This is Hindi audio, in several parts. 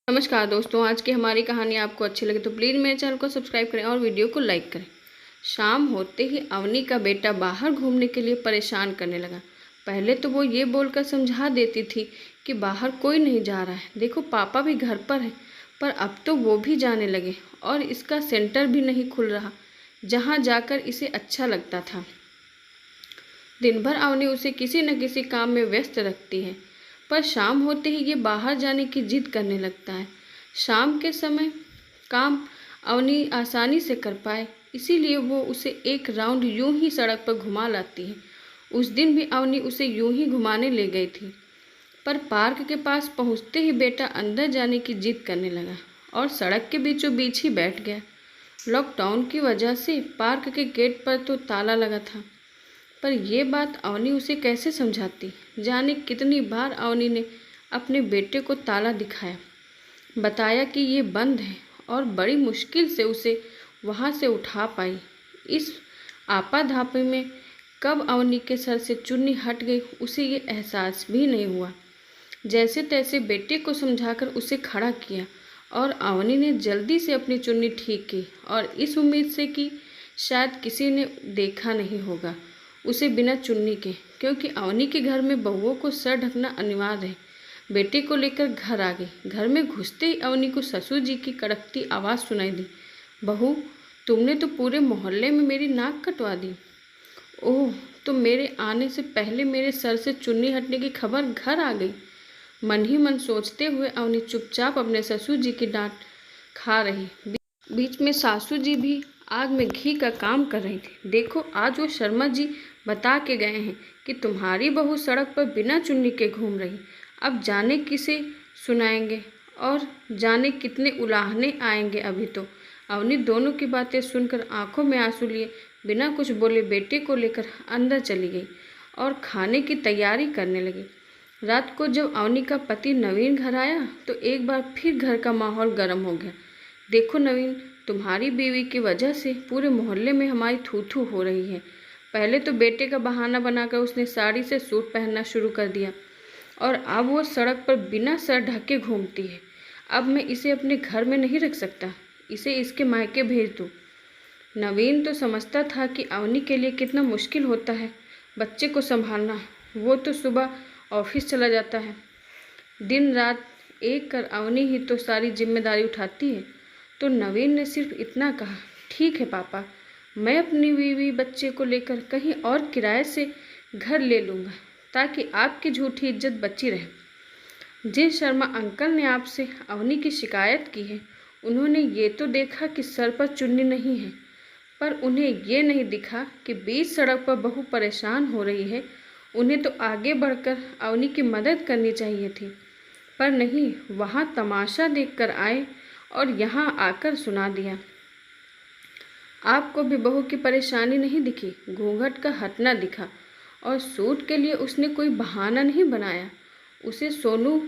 नमस्कार दोस्तों, आज की हमारी कहानी आपको अच्छी लगे तो प्लीज़ मेरे चैनल को सब्सक्राइब करें और वीडियो को लाइक करें। शाम होते ही अवनी का बेटा बाहर घूमने के लिए परेशान करने लगा। पहले तो वो ये बोलकर समझा देती थी कि बाहर कोई नहीं जा रहा है, देखो पापा भी घर पर है। पर अब तो वो भी जाने लगे और इसका सेंटर भी नहीं खुल रहा जहाँ जाकर इसे अच्छा लगता था। दिन भर अवनी उसे किसी न किसी काम में व्यस्त रखती है, पर शाम होते ही ये बाहर जाने की जिद करने लगता है। शाम के समय काम अवनी आसानी से कर पाए, इसीलिए वो उसे एक राउंड यूं ही सड़क पर घुमा लाती है। उस दिन भी अवनी उसे यूं ही घुमाने ले गई थी, पर पार्क के पास पहुंचते ही बेटा अंदर जाने की जिद करने लगा और सड़क के बीचों बीच ही बैठ गया। लॉकडाउन की वजह से पार्क के गेट पर तो ताला लगा था, पर यह बात अवनी उसे कैसे समझाती। जाने कितनी बार अवनी ने अपने बेटे को ताला दिखाया, बताया कि ये बंद है और बड़ी मुश्किल से उसे वहाँ से उठा पाई। इस आपाधापी में कब अवनी के सर से चुन्नी हट गई उसे ये एहसास भी नहीं हुआ। जैसे तैसे बेटे को समझाकर उसे खड़ा किया और अवनी ने जल्दी से अपनी चुन्नी ठीक की और इस उम्मीद से कि शायद किसी ने देखा नहीं होगा उसे बिना चुन्नी के, क्योंकि अवनी के घर में बहुओं को सर ढकना अनिवार्य है। बेटे को लेकर घर आ गई। घर में घुसते ही अवनी को ससुर जी की कड़कती आवाज़ सुनाई दी, बहू तुमने तो पूरे मोहल्ले में मेरी नाक कटवा दी। ओह, तो मेरे आने से पहले मेरे सर से चुन्नी हटने की खबर घर आ गई। मन ही मन सोचते हुए अवनी चुपचाप अपने ससुर जी की डांट खा रही। बीच में सासू जी भी आग में घी का काम कर रही थी। देखो आज वो शर्मा जी बता के गए हैं कि तुम्हारी बहू सड़क पर बिना चुन्नी के घूम रही। अब जाने किसे सुनाएंगे और जाने कितने उलाहने आएंगे। अभी तो अवनी दोनों की बातें सुनकर आंखों में आंसू लिए बिना कुछ बोले बेटे को लेकर अंदर चली गई और खाने की तैयारी करने लगी। रात को जब अवनी का पति नवीन घर आया तो एक बार फिर घर का माहौल गर्म हो गया। देखो नवीन, तुम्हारी बीवी की वजह से पूरे मोहल्ले में हमारी थू थू हो रही है। पहले तो बेटे का बहाना बनाकर उसने साड़ी से सूट पहनना शुरू कर दिया और अब वो सड़क पर बिना सर ढके घूमती है। अब मैं इसे अपने घर में नहीं रख सकता, इसे इसके मायके भेज दूँ। नवीन तो समझता था कि अवनी के लिए कितना मुश्किल होता है बच्चे को संभालना। वो तो सुबह ऑफिस चला जाता है, दिन रात एक कर अवनी ही तो सारी जिम्मेदारी उठाती है। तो नवीन ने सिर्फ इतना कहा, ठीक है पापा, मैं अपनी बीवी बच्चे को लेकर कहीं और किराए से घर ले लूँगा ताकि आपकी झूठी इज्जत बची रहे। जिस शर्मा अंकल ने आपसे अवनी की शिकायत की है उन्होंने ये तो देखा कि सर पर चुन्नी नहीं है, पर उन्हें ये नहीं दिखा कि बीच सड़क पर बहू परेशान हो रही है। उन्हें तो आगे बढ़कर अवनी की मदद करनी चाहिए थी, पर नहीं, वहाँ तमाशा देखकर आए और यहाँ आकर सुना दिया। आपको भी बहू की परेशानी नहीं दिखी, घूंघट का हटना दिखा और सूट के लिए उसने कोई बहाना नहीं बनाया। उसे सोनू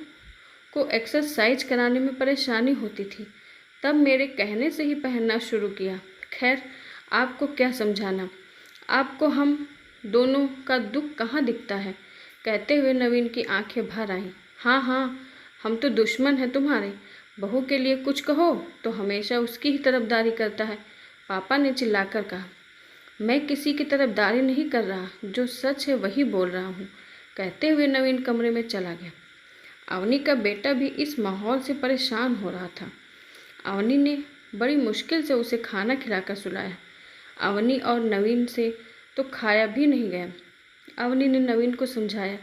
को एक्सरसाइज कराने में परेशानी होती थी, तब मेरे कहने से ही पहनना शुरू किया। खैर आपको क्या समझाना, आपको हम दोनों का दुख कहाँ दिखता है। कहते हुए नवीन की आंखें भर आईं। हाँ हाँ, हम तो दुश्मन हैं तुम्हारे। बहू के लिए कुछ कहो तो हमेशा उसकी ही तरफदारी करता है, पापा ने चिल्लाकर कहा। मैं किसी की तरफदारी नहीं कर रहा, जो सच है वही बोल रहा हूँ, कहते हुए नवीन कमरे में चला गया। अवनी का बेटा भी इस माहौल से परेशान हो रहा था। अवनी ने बड़ी मुश्किल से उसे खाना खिलाकर सुलाया। अवनी और नवीन से तो खाया भी नहीं गया। अवनी ने नवीन को समझाया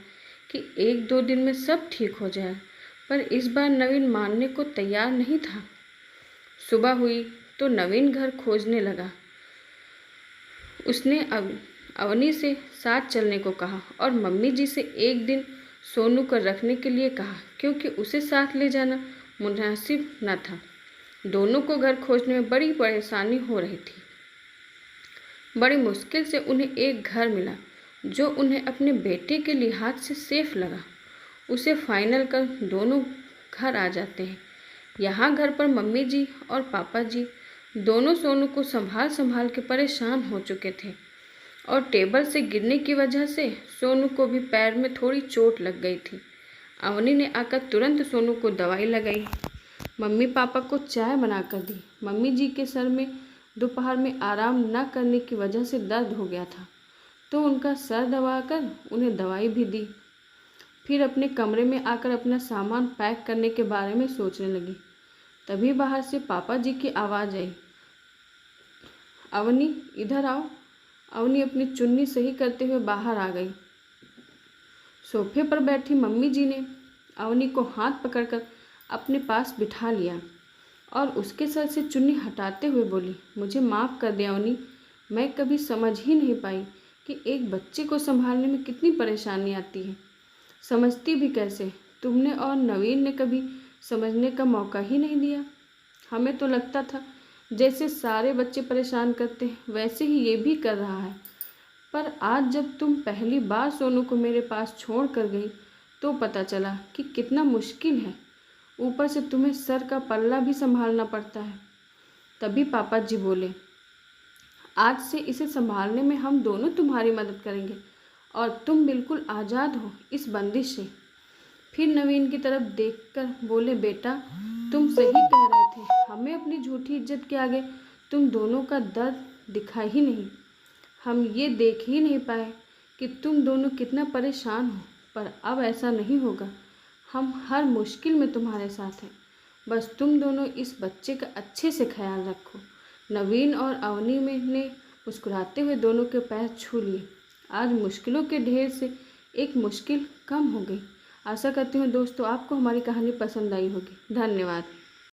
कि 1-2 दिन में सब ठीक हो जाए, पर इस बार नवीन मानने को तैयार नहीं था। सुबह हुई तो नवीन घर खोजने लगा। उसने अवनी से साथ चलने को कहा और मम्मी जी से एक दिन सोनू को रखने के लिए कहा, क्योंकि उसे साथ ले जाना मुनासिब न था। दोनों को घर खोजने में बड़ी परेशानी हो रही थी। बड़ी मुश्किल से उन्हें एक घर मिला जो उन्हें अपने बेटे के लिहाज से सेफ लगा। उसे फाइनल कर दोनों घर आ जाते हैं। यहाँ घर पर मम्मी जी और पापा जी दोनों सोनू को संभाल संभाल के परेशान हो चुके थे और टेबल से गिरने की वजह से सोनू को भी पैर में थोड़ी चोट लग गई थी। अवनी ने आकर तुरंत सोनू को दवाई लगाई। मम्मी पापा को चाय बना कर दी। मम्मी जी के सर में दोपहर में आराम न करने की वजह से दर्द हो गया था, तो उनका सर दबाकर उन्हें दवाई भी दी। फिर अपने कमरे में आकर अपना सामान पैक करने के बारे में सोचने लगी। तभी बाहर से पापा जी की आवाज़ आई, अवनी इधर आओ। अवनी अपनी चुन्नी सही करते हुए बाहर आ गई। सोफे पर बैठी मम्मी जी ने अवनी को हाथ पकड़कर अपने पास बिठा लिया और उसके सर से चुन्नी हटाते हुए बोली, मुझे माफ़ कर दे अवनी, मैं कभी समझ ही नहीं पाई कि एक बच्चे को संभालने में कितनी परेशानी आती है। समझती भी कैसे? तुमने और नवीन ने कभी समझने का मौका ही नहीं दिया। हमें तो लगता था जैसे सारे बच्चे परेशान करते हैं वैसे ही ये भी कर रहा है, पर आज जब तुम पहली बार सोनू को मेरे पास छोड़ कर गई तो पता चला कि कितना मुश्किल है। ऊपर से तुम्हें सर का पल्ला भी संभालना पड़ता है। तभी पापा जी बोले, आज से इसे संभालने में हम दोनों तुम्हारी मदद करेंगे और तुम बिल्कुल आज़ाद हो इस बंदिश से। फिर नवीन की तरफ देखकर बोले, बेटा तुम सही कह रहे थे, हमें अपनी झूठी इज्जत के आगे तुम दोनों का दर्द दिखा ही नहीं। हम ये देख ही नहीं पाए कि तुम दोनों कितना परेशान हो, पर अब ऐसा नहीं होगा। हम हर मुश्किल में तुम्हारे साथ हैं। बस तुम दोनों इस बच्चे का अच्छे से ख्याल रखो। नवीन और अवनी में ने मुस्कुराते हुए दोनों के पैर छू लिए। आज मुश्किलों के ढेर से एक मुश्किल कम हो गई। आशा करती हूँ दोस्तों आपको हमारी कहानी पसंद आई होगी। धन्यवाद।